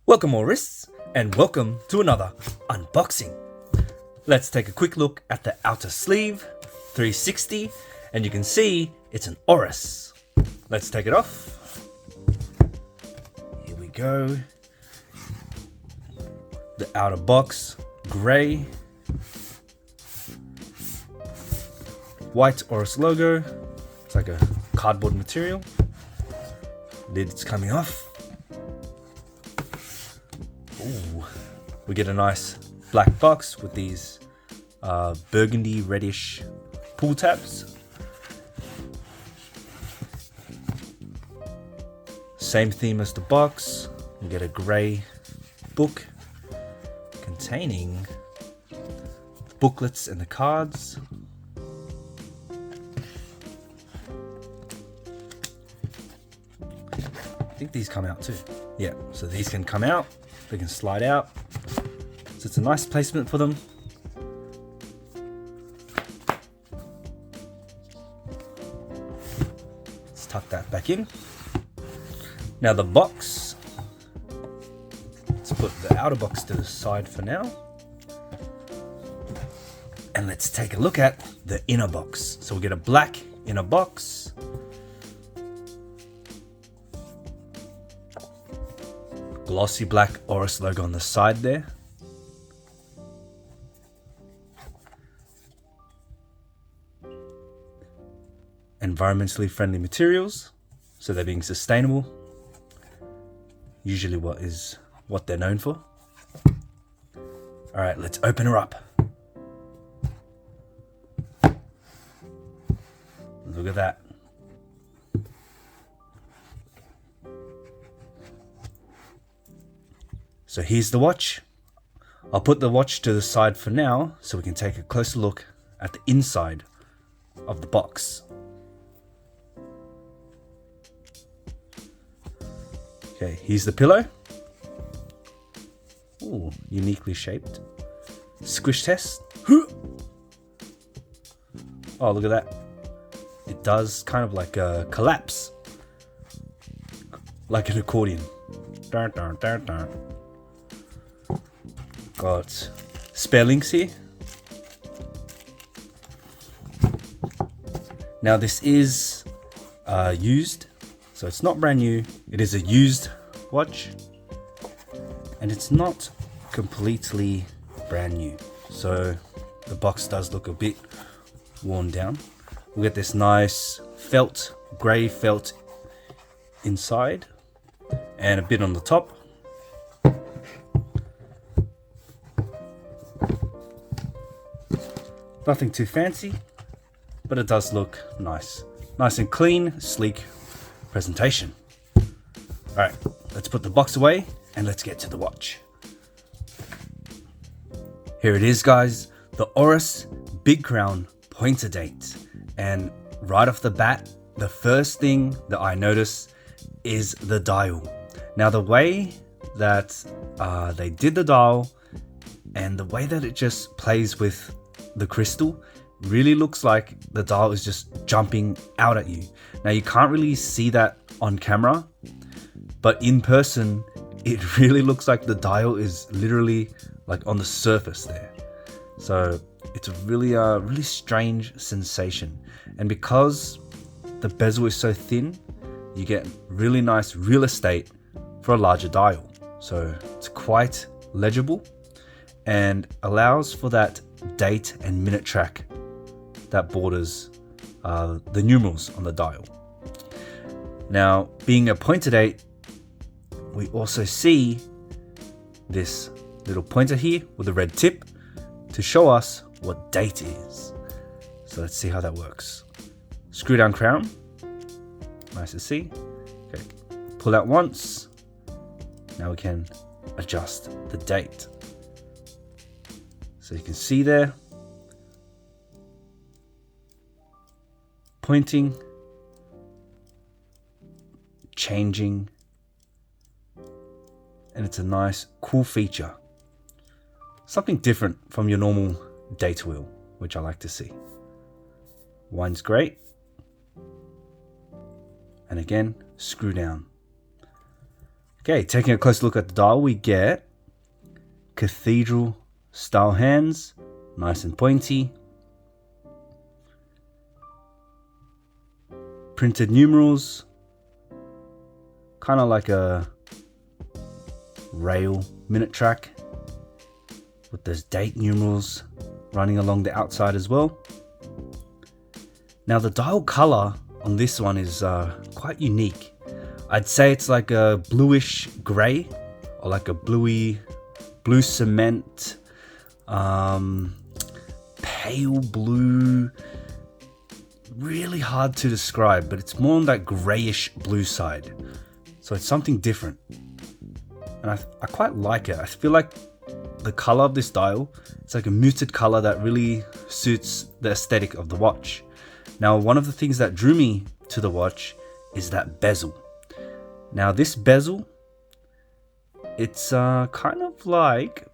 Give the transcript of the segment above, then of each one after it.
Welcome Oris, and welcome to another unboxing. Let's take a quick look at the outer sleeve, 360, and you can see it's an Oris. Let's take it off. Here we go. The outer box, grey. White Oris logo. It's like a cardboard material. Lid's coming off. Ooh, we get a nice black box with these burgundy reddish pull tabs. Same theme as the box. We get a grey book containing the booklets and the cards. I think these come out too. Yeah, so these can come out. They can slide out, so it's a nice placement for them. Let's tuck that back in. Now the box, let's put the outer box to the side for now. And let's take a look at the inner box. So we get a black inner box. Glossy black Oris logo on the side there. Environmentally friendly materials, so they're being sustainable. Usually what they're known for. All right, let's open her up. Look at that. So here's the watch. I'll put the watch to the side for now so we can take a closer look at the inside of the box. Okay, here's the pillow. Ooh, uniquely shaped. Squish test. Oh, look at that. It does kind of like a collapse. Like an accordion. Dun, dun, dun, dun. Got spare links here. Now this is used, so it's not brand new. It is a used watch, and it's not completely brand new. So the box does look a bit worn down. We get this nice felt, grey felt inside, and a bit on the top. Nothing too fancy, but it does look nice. Nice and clean, sleek presentation. All right, let's put the box away and let's get to the watch. Here it is, guys, the Oris Big Crown pointer date. And right off the bat, the first thing that I notice is the dial. Now the way that they did the dial and the way that it just plays with the crystal really looks like the dial is just jumping out at you. Now you can't really see that on camera, but in person it really looks like the dial is literally like on the surface there. So it's a really strange sensation, and because the bezel is so thin, you get really nice real estate for a larger dial. So it's quite legible and allows for that date and minute track that borders the numerals on the dial. Now, being a pointer date, we also see this little pointer here with a red tip to show us what date it is. So let's see how that works. Screw down crown, nice to see. Okay, pull out once. Now we can adjust the date. So you can see there, pointing, changing, and it's a nice, cool feature. Something different from your normal date wheel, which I like to see. Wind's great. And again, screw down. Okay, taking a close look at the dial, we get cathedral style hands, nice and pointy. Printed numerals, kind of like a rail minute track with those date numerals running along the outside as well. Now the dial color on this one is quite unique. I'd say it's like a bluish gray or like a blue cement, pale blue. Really hard to describe, but it's more on that grayish blue side. So it's something different. And I quite like it. I feel like the color of this dial, it's like a muted color that really suits the aesthetic of the watch. Now, one of the things that drew me to the watch is that bezel. Now this bezel, it's kind of like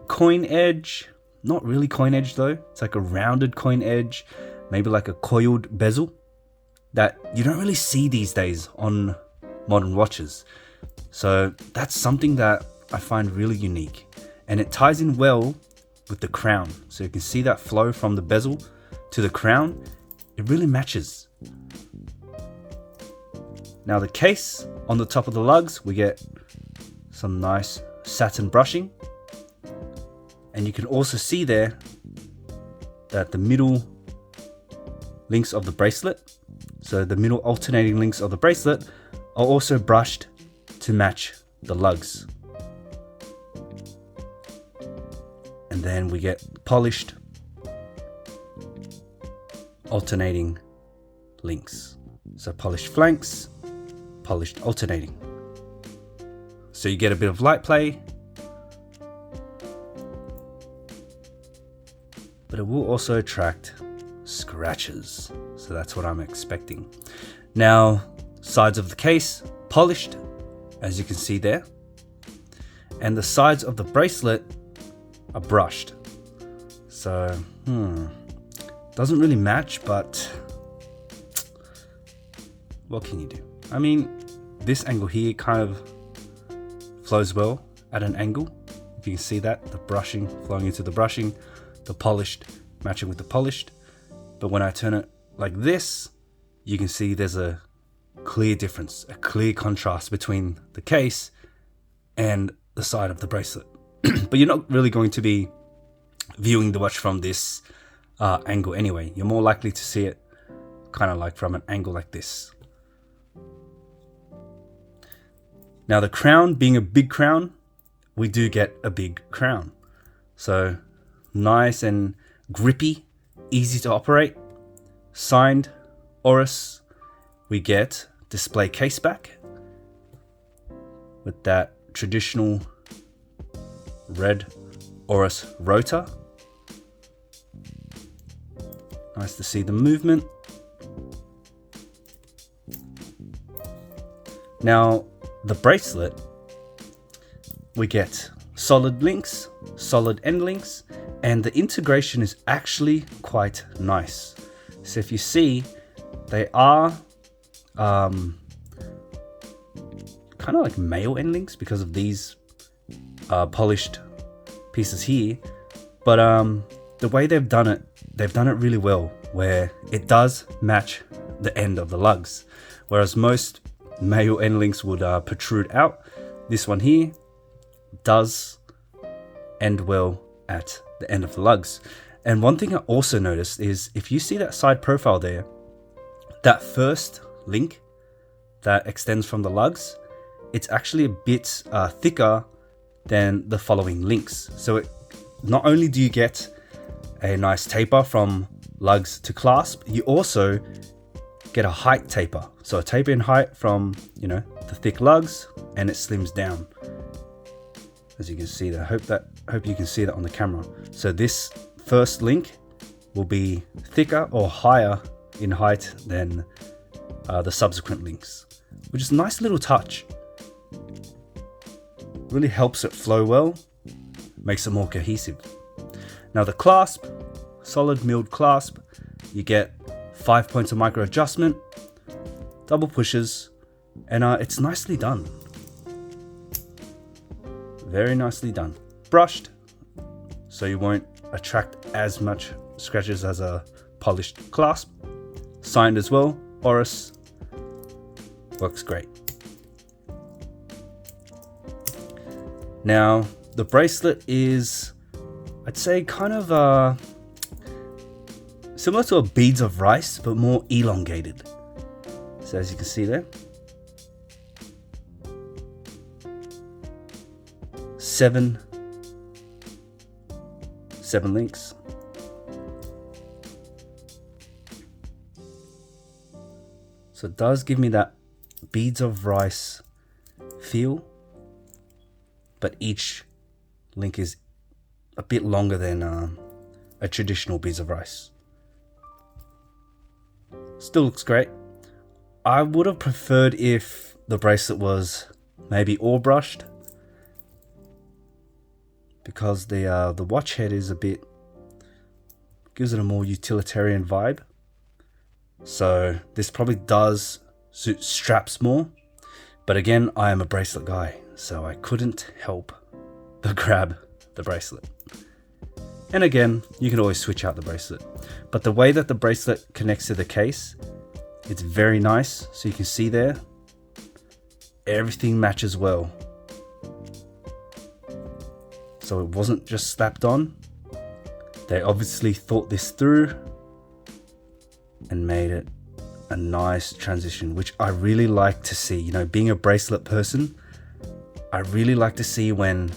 coin edge, not really coin edge though. It's like a rounded coin edge, maybe like a coiled bezel that you don't really see these days on modern watches. So that's something that I find really unique, and it ties in well with the crown. So you can see that flow from the bezel to the crown. It really matches. Now the case, on the top of the lugs, we get some nice satin brushing. And you can also see there that the middle links of the bracelet, so the middle alternating links of the bracelet, are also brushed to match the lugs. And then we get polished alternating links. So polished flanks, polished alternating. So you get a bit of light play, but it will also attract scratches. So that's what I'm expecting. Now, sides of the case, polished, as you can see there. And the sides of the bracelet are brushed. So, doesn't really match, but what can you do? I mean, this angle here kind of flows well at an angle. If you can see that, the brushing flowing into the brushing, the polished matching with the polished. But when I turn it like this, you can see there's a clear difference, a clear contrast between the case and the side of the bracelet. But you're not really going to be viewing the watch from this angle anyway. You're more likely to see it kind of like from an angle like this. Now the crown, being a big crown, we do get a big crown. So nice and grippy, easy to operate. Signed Oris. We get display case back with that traditional red Oris rotor. Nice to see the movement. Now the bracelet, we get solid links, solid end links, and the integration is actually quite nice. So if you see, they are kind of like male end links because of these polished pieces here, but the way they've done it really well, where it does match the end of the lugs, whereas most male end links would protrude out. This one here does end well at the end of the lugs. And one thing I also noticed is if you see that side profile there, that first link that extends from the lugs, it's actually a bit thicker than the following links. So not only do you get a nice taper from lugs to clasp, you also get a height taper. So a taper in height from, the thick lugs, and it slims down. As you can see there, hope you can see that on the camera. So this first link will be thicker or higher in height than the subsequent links, which is a nice little touch. Really helps it flow well, makes it more cohesive. Now the clasp, solid milled clasp, you get 5 points of micro adjustment, double pushes, and it's nicely done. Very nicely done. Brushed, so you won't attract as much scratches as a polished clasp. Signed as well, Oris. Works great. Now, the bracelet is, I'd say, kind of similar to a beads of rice, but more elongated. So as you can see there, 7 links. So it does give me that beads of rice feel, but each link is a bit longer than a traditional beads of rice. Still looks great. I would have preferred if the bracelet was maybe all brushed, because the watch head is gives it a more utilitarian vibe. So this probably does suit straps more, but again, I am a bracelet guy, so I couldn't help but grab the bracelet. And again, you can always switch out the bracelet, but the way that the bracelet connects to the case, it's very nice. So you can see there, everything matches well. So it wasn't just slapped on. They obviously thought this through and made it a nice transition, which I really like to see. You know, being a bracelet person, I really like to see when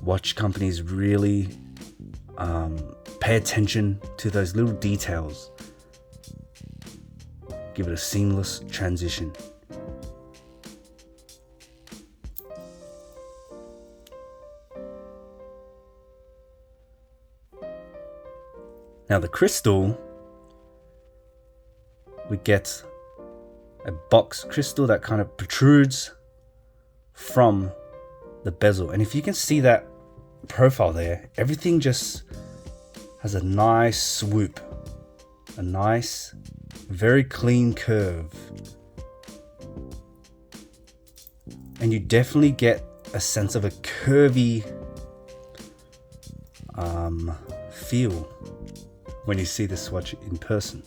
watch companies really pay attention to those little details. Give it a seamless transition. Now the crystal, we get a box crystal that kind of protrudes from the bezel. And if you can see that profile there, everything just has a nice swoop, a nice, very clean curve. And you definitely get a sense of a curvy feel when you see this watch in person.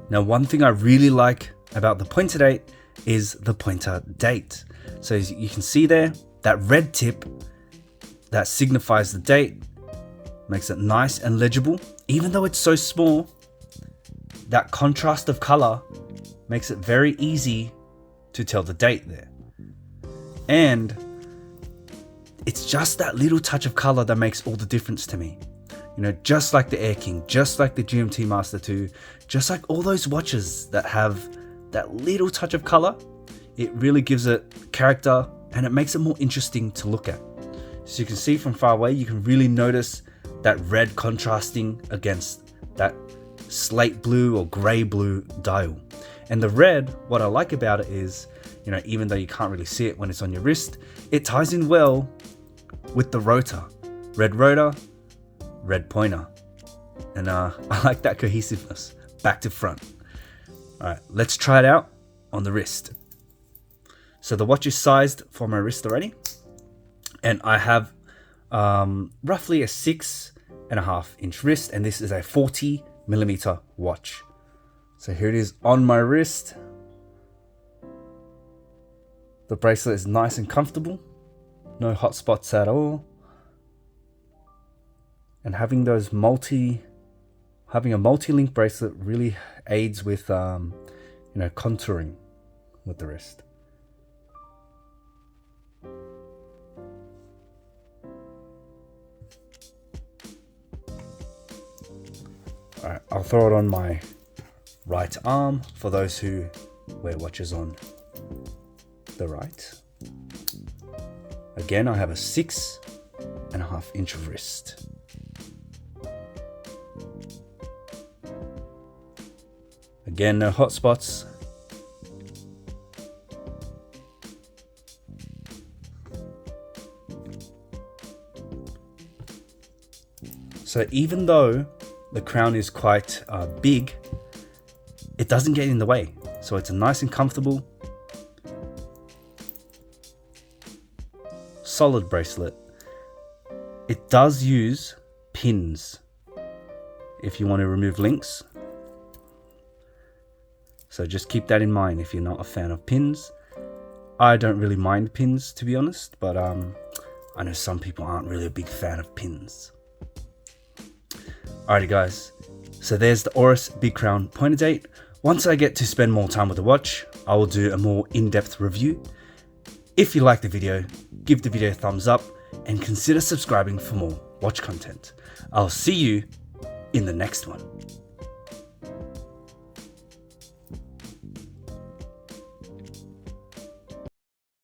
Now, one thing I really like about the pointer date is the pointer date. So as you can see there, that red tip that signifies the date makes it nice and legible. Even though it's so small, that contrast of color makes it very easy to tell the date there. And it's just that little touch of color that makes all the difference to me. You know, just like the Air King, just like the GMT Master 2, just like all those watches that have that little touch of color, it really gives it character and it makes it more interesting to look at. So you can see from far away, you can really notice that red contrasting against that slate blue or gray blue dial. And the red, what I like about it is, you know, even though you can't really see it when it's on your wrist, it ties in well with the rotor. Red rotor, red pointer. And I like that cohesiveness, back to front. All right, let's try it out on the wrist. So the watch is sized for my wrist already. And I have roughly a 6.5 inch wrist, and this is a 40mm watch. So here it is on my wrist. The bracelet is nice and comfortable, no hot spots at all. And having a multi-link bracelet really aids with contouring with the wrist. Alright, I'll throw it on my right arm for those who wear watches on the right. Again, I have a 6.5 inch wrist. Again, no hot spots. So even though the crown is quite big, it doesn't get in the way. So it's nice and comfortable. solid bracelet. It does use pins if you want to remove links. So just keep that in mind if you're not a fan of pins. I don't really mind pins, to be honest, but I know some people aren't really a big fan of pins. Alrighty guys, so there's the Oris Big Crown pointer date. Once I get to spend more time with the watch, I will do a more in-depth review. If you like the video, give the video a thumbs up and consider subscribing for more watch content. I'll see you in the next one.